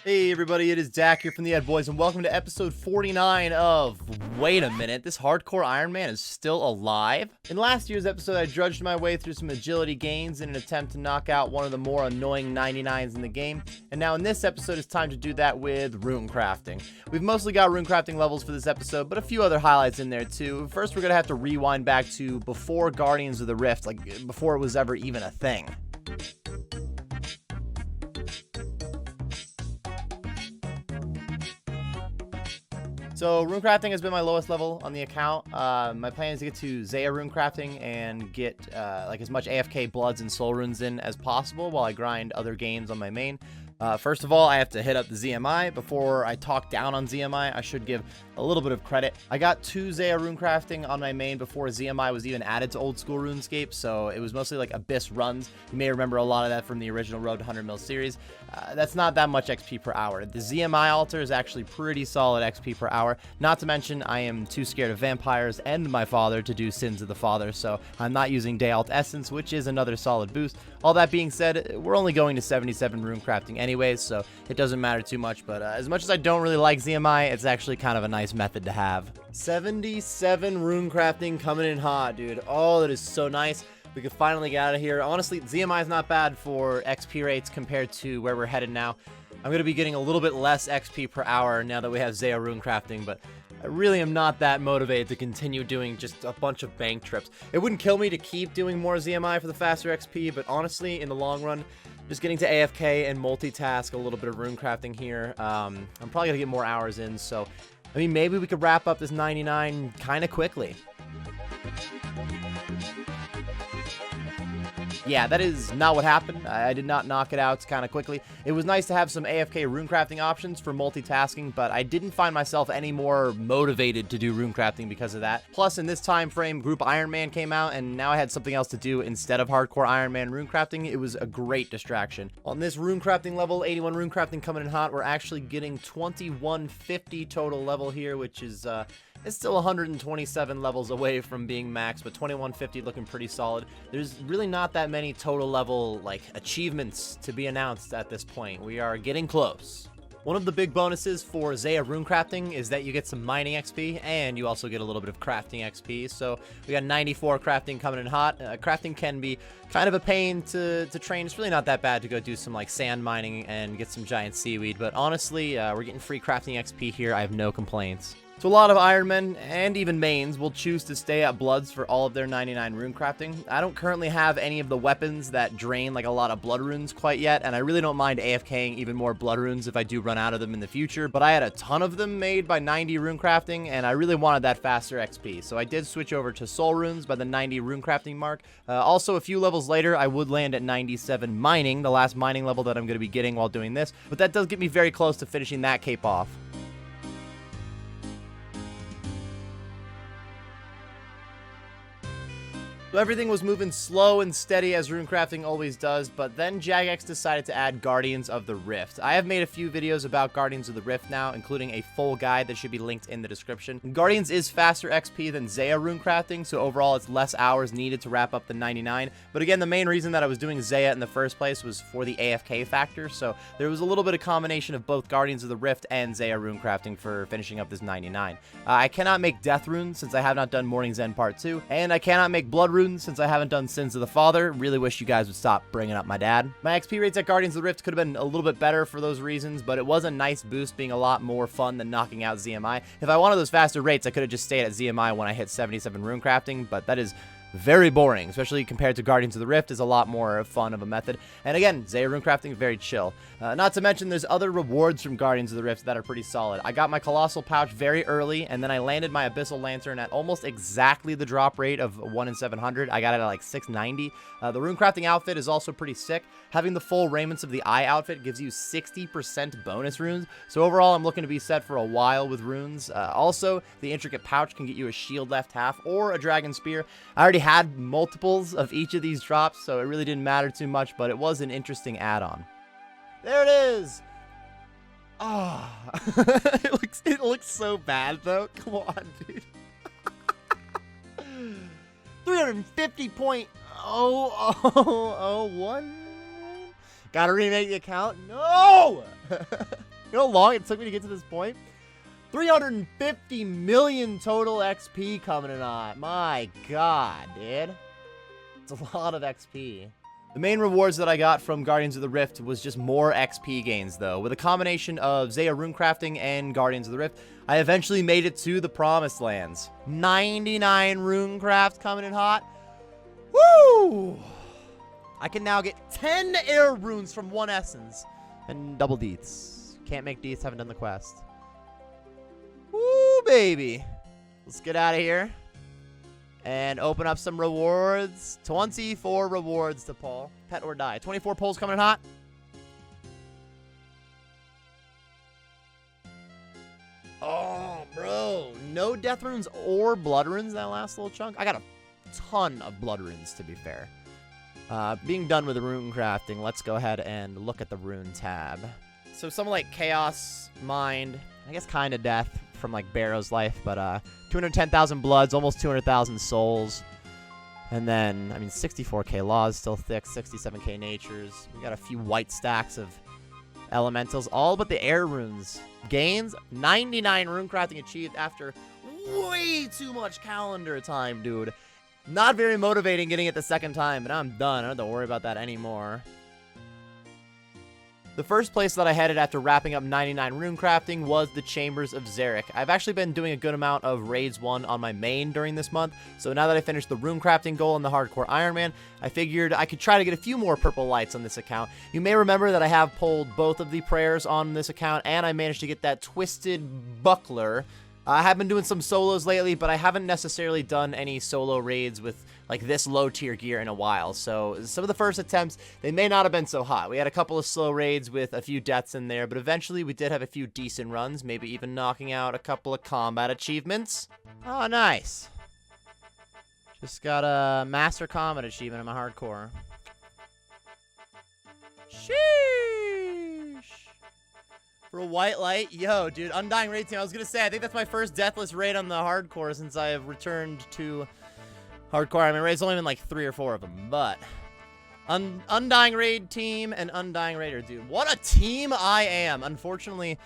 Hey everybody, it is Dak here from the Ed Boys, and welcome to episode 49 of... Wait a minute, this hardcore Iron Man is still alive? In last year's episode, I drudged my way through some agility gains in an attempt to knock out one of the more annoying 99s in the game, and now in this episode, it's time to do that with Runecrafting. We've mostly got Runecrafting levels for this episode, but a few other highlights in there too. First, we're gonna have to rewind back to before Guardians of the Rift, like before it was ever even a thing. So Runecrafting has been my lowest level on the account. My plan is to get to Zaya Runecrafting and get like as much AFK Bloods and Soul Runes in as possible while I grind other games on my main. First of all, I have to hit up the ZMI. Before I talk down on ZMI, I should give a little bit of credit. I got 2 Zaya Runecrafting on my main before ZMI was even added to old school RuneScape, so it was mostly like Abyss runs. You may remember a lot of that from the original Road to 100 Mil series. That's not that much XP per hour. The ZMI altar is actually pretty solid XP per hour. Not to mention, I am too scared of vampires and my father to do Sins of the Father, so I'm not using Day Alt Essence, which is another solid boost. All that being said, we're only going to 77 Runecrafting anyways, so it doesn't matter too much, but as much as I don't really like ZMI, it's actually kind of a nice method to have. 77 Runecrafting coming in hot, dude. Oh, that is so nice. We could finally get out of here. Honestly, ZMI is not bad for XP rates compared to where we're headed now. I'm going to be getting a little bit less XP per hour now that we have Zaya Runecrafting, but I really am not that motivated to continue doing just a bunch of bank trips. It wouldn't kill me to keep doing more ZMI for the faster XP, but honestly, in the long run, just getting to AFK and multitask a little bit of Runecrafting here, I'm probably going to get more hours in, so I mean, maybe we could wrap up this 99 kind of quickly. Yeah, that is not what happened. I did not knock it out kind of quickly. It was nice to have some AFK runecrafting options for multitasking, but I didn't find myself any more motivated to do runecrafting because of that. Plus, in this time frame, Group Iron Man came out, and now I had something else to do instead of hardcore Iron Man runecrafting. It was a great distraction. On this runecrafting level, 81 runecrafting coming in hot, we're actually getting 2150 total level here, which is it's still 127 levels away from being max, but 2150 looking pretty solid. There's really not that many total level like achievements to be announced at this point. We are getting close. One of the big bonuses for Zaya Runecrafting is that you get some mining XP, and you also get a little bit of crafting XP. So we got 94 crafting coming in hot. Crafting can be kind of a pain to train. It's really not that bad to go do some like sand mining and get some giant seaweed, but honestly, we're getting free crafting XP here. I have no complaints. So a lot of Ironmen, and even mains, will choose to stay at Bloods for all of their 99 runecrafting. I don't currently have any of the weapons that drain like a lot of blood runes quite yet, and I really don't mind AFKing even more blood runes if I do run out of them in the future, but I had a ton of them made by 90 runecrafting, and I really wanted that faster XP, so I did switch over to soul runes by the 90 runecrafting mark. Also, a few levels later, I would land at 97 mining, the last mining level that I'm going to be getting while doing this, but that does get me very close to finishing that cape off. So everything was moving slow and steady as Runecrafting always does, but then Jagex decided to add Guardians of the Rift. I have made a few videos about Guardians of the Rift now, including a full guide that should be linked in the description. Guardians is faster XP than Zaya Runecrafting, so overall it's less hours needed to wrap up the 99. But again, the main reason that I was doing Zaya in the first place was for the AFK factor, so there was a little bit of combination of both Guardians of the Rift and Zaya Runecrafting for finishing up this 99. I cannot make Death Runes since I have not done Morning's End Part 2, and I cannot make Blood Runes since I haven't done Sins of the Father. Really wish you guys would stop bringing up my dad. My XP rates at Guardians of the Rift could have been a little bit better for those reasons, but it was a nice boost, being a lot more fun than knocking out ZMI. If I wanted those faster rates, I could have just stayed at ZMI when I hit 77 runecrafting, but that is very boring, especially compared to Guardians of the Rift. Is a lot more fun of a method. And again, Zaya Runecrafting, very chill. Not to mention, there's other rewards from Guardians of the Rift that are pretty solid. I got my Colossal Pouch very early, and then I landed my Abyssal Lantern at almost exactly the drop rate of 1 in 700. I got it at like 690. The Runecrafting outfit is also pretty sick. Having the full Raiments of the Eye outfit gives you 60% bonus runes. So overall, I'm looking to be set for a while with runes. Also, the Intricate Pouch can get you a Shield Left Half or a Dragon Spear. I already had multiples of each of these drops, so it really didn't matter too much, but it was an interesting add-on. There it is! Ah, oh. it looks so bad though. Come on, dude. 350.0001. Gotta remake the account. No! You know how long it took me to get to this point? 350 million total XP coming in on. My god, dude. It's a lot of XP. The main rewards that I got from Guardians of the Rift was just more XP gains, though. With a combination of Zaya Runecrafting and Guardians of the Rift, I eventually made it to the Promised Lands. 99 Runecraft coming in hot. Woo! I can now get 10 air runes from 1 essence. And double deets. Can't make deets, haven't done the quest. Woo, baby. Let's get out of here. And open up some rewards. 24 rewards to pull. Pet or die. 24 pulls coming in hot. Oh, bro. No death runes or blood runes that last little chunk. I got a ton of blood runes, to be fair. Being done with the rune crafting, let's go ahead and look at the rune tab. So something like Chaos, Mind, I guess kind of Death from like Barrow's Life, but 210,000 bloods, almost 200,000 souls. And then, I mean, 64k laws, still thick, 67k natures. We got a few white stacks of elementals, all but the air runes. Gains, 99 rune crafting achieved after way too much calendar time, dude. Not very motivating getting it the second time, but I'm done. I don't have to worry about that anymore. The first place that I headed after wrapping up 99 rune crafting was the Chambers of Xeric. I've actually been doing a good amount of Raids 1 on my main during this month, so now that I finished the rune crafting goal and the Hardcore Iron Man, I figured I could try to get a few more purple lights on this account. You may remember that I have pulled both of the prayers on this account, and I managed to get that Twisted Buckler. I have been doing some solos lately, but I haven't necessarily done any solo raids with like this low tier gear in a while. So some of the first attempts, they may not have been so hot. We had a couple of slow raids with a few deaths in there, but eventually we did have a few decent runs, maybe even knocking out a couple of combat achievements. Oh, nice. Just got a Master Combat achievement in my hardcore. Sheesh. For a white light, yo, dude, Undying Raid team. I was gonna say, I think that's my first deathless raid on the hardcore since I have returned to hardcore. I mean, raid's only been like 3 or 4 of them, but Undying Raid team and Undying Raider, dude. What a team I am. Unfortunately,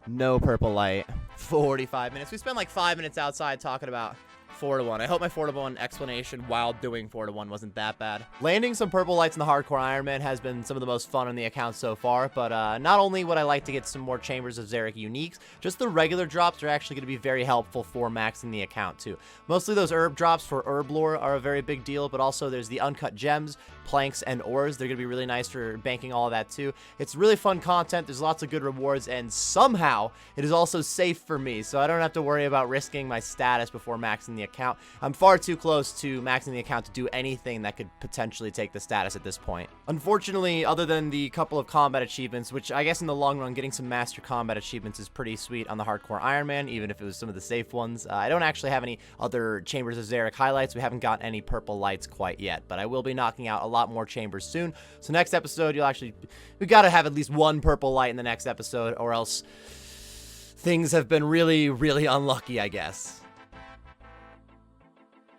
no purple light. 45 minutes. We spent like 5 minutes outside talking about 4-to-1. I hope my 4-to-1 explanation while doing 4-to-1 wasn't that bad. Landing some purple lights in the Hardcore Iron Man has been some of the most fun on the account so far, but not only would I like to get some more Chambers of Xeric uniques, just the regular drops are actually going to be very helpful for maxing the account too. Mostly those herb drops for herb lore are a very big deal, but also there's the uncut gems, planks, and ores. They're going to be really nice for banking all of that too. It's really fun content, there's lots of good rewards, and somehow it is also safe for me, so I don't have to worry about risking my status before maxing the account. I'm far too close to maxing the account to do anything that could potentially take the status at this point. Unfortunately, other than the couple of combat achievements, which I guess in the long run, getting some Master Combat achievements is pretty sweet on the Hardcore Iron Man, even if it was some of the safe ones. I don't actually have any other Chambers of Xeric highlights. We haven't gotten any purple lights quite yet, but I will be knocking out a lot more chambers soon. So next episode, we gotta have at least one purple light in the next episode, or else things have been really, really unlucky, I guess.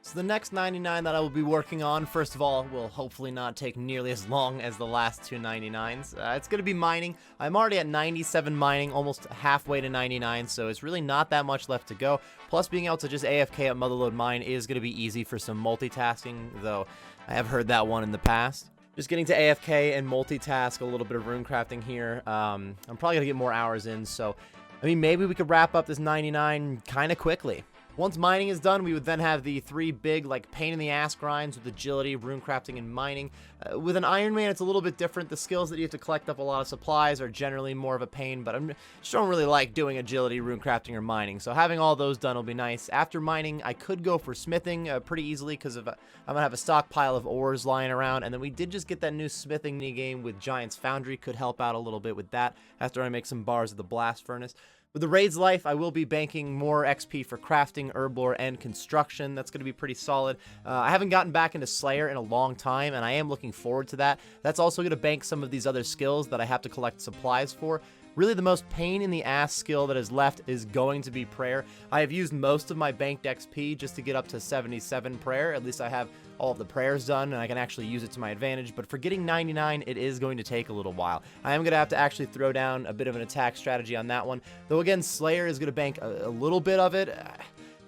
So the next 99 that I will be working on, first of all, will hopefully not take nearly as long as the last two 99s. It's going to be mining. I'm already at 97 mining, almost halfway to 99, so it's really not that much left to go. Plus, being able to just AFK at Motherlode Mine is going to be easy for some multitasking, though I have heard that one in the past. Just getting to AFK and multitask, a little bit of runecrafting here. I'm probably going to get more hours in, so I mean, maybe we could wrap up this 99 kind of quickly. Once mining is done, we would then have the 3 big, like, pain-in-the-ass grinds with agility, runecrafting, and mining. With an Iron Man, it's a little bit different. The skills that you have to collect up a lot of supplies are generally more of a pain, but I just don't really like doing agility, runecrafting, or mining. So having all those done will be nice. After mining, I could go for smithing pretty easily because I'm going to have a stockpile of ores lying around. And then we did just get that new smithing minigame with Giant's Foundry. Could help out a little bit with that after I make some bars of the blast furnace. With the Raid's Life, I will be banking more XP for crafting, herb lore, and construction. That's going to be pretty solid. I haven't gotten back into Slayer in a long time, and I am looking forward to that. That's also going to bank some of these other skills that I have to collect supplies for. Really, the most pain in the ass skill that is left is going to be prayer. I have used most of my banked XP just to get up to 77 prayer. At least I have all of the prayers done, and I can actually use it to my advantage. But for getting 99, it is going to take a little while. I am going to have to actually throw down a bit of an attack strategy on that one. Though, again, Slayer is going to bank a little bit of it.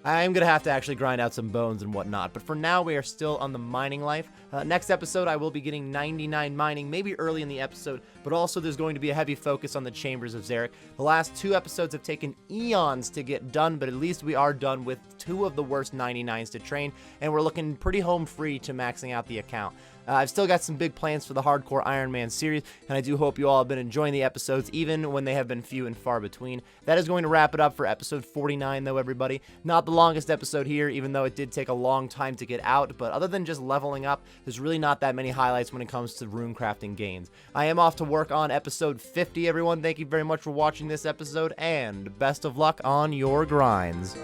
I am going to have to actually grind out some bones and whatnot, but for now we are still on the mining life. Next episode I will be getting 99 mining, maybe early in the episode, but also there's going to be a heavy focus on the Chambers of Xeric. The last 2 episodes have taken eons to get done, but at least we are done with 2 of the worst 99s to train, and we're looking pretty home free to maxing out the account. I've still got some big plans for the Hardcore Iron Man series, and I do hope you all have been enjoying the episodes, even when they have been few and far between. That is going to wrap it up for episode 49, though, everybody. Not the longest episode here, even though it did take a long time to get out, but other than just leveling up, there's really not that many highlights when it comes to runecrafting gains. I am off to work on episode 50, everyone. Thank you very much for watching this episode, and best of luck on your grinds.